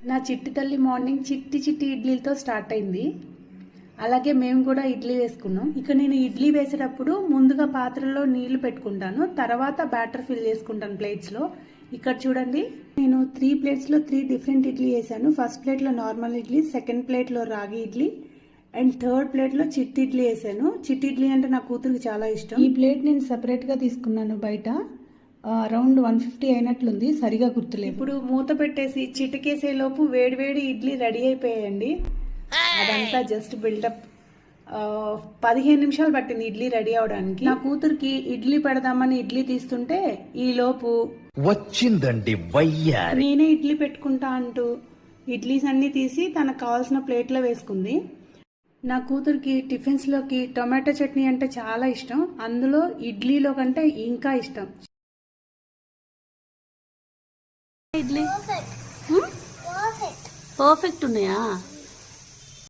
నా చిట్టి తల్లి మార్నింగ్ చిట్టి చిట్టి ఇడ్లీలతో స్టార్ట్ అయింది. అలాగే మేము కూడా ఇడ్లీ వేసుకున్నాం. ఇక నేను ఇడ్లీ వేసేటప్పుడు ముందుగా పాత్రలో నీళ్లు పెట్టుకుంటాను, తర్వాత బ్యాటర్ ఫిల్ చేసుకుంటాను ప్లేట్స్లో. ఇక్కడ చూడండి, నేను 3 ప్లేట్స్లో 3 డిఫరెంట్ ఇడ్లీ వేసాను. ఫస్ట్ ప్లేట్లో నార్మల్ ఇడ్లీ, సెకండ్ ప్లేట్లో రాగి ఇడ్లీ అండ్ థర్డ్ ప్లేట్లో చిట్టి ఇడ్లీ వేసాను. చిట్టి ఇడ్లీ అంటే నా కూతురికి చాలా ఇష్టం. ఈ ప్లేట్ నేను సపరేట్గా తీసుకున్నాను బయట. అరౌండ్ 150 అయినట్లుంది, సరిగా గుర్తులేదు. ఇప్పుడు మూత పెట్టేసి చిటికేసే లోపు వేడివేడి ఇడ్లీ రెడీ అయిపోయాయండి. అదంతా జస్ట్ బిల్డప్. 15 నిమిషాలు పట్టింది ఇడ్లీ రెడీ అవడానికి. నా కూతురికి ఇడ్లీ పెడదామని ఇడ్లీ తీస్తుంటే ఈ లోపు వచ్చిందండి వయ్యారి. నేనే ఇడ్లీ పెట్టుకుంటా అంటూ ఇడ్లీస్ అన్ని తీసి తనకు కావాల్సిన ప్లేట్లో వేసుకుంది. నా కూతురికి టిఫిన్స్లోకి టొమాటో చట్నీ అంటే చాలా ఇష్టం, అందులో ఇడ్లీలో కంటే ఇంకా ఇష్టం. ఇడ్లీ పర్ఫెక్ట్ ఉన్నాయా?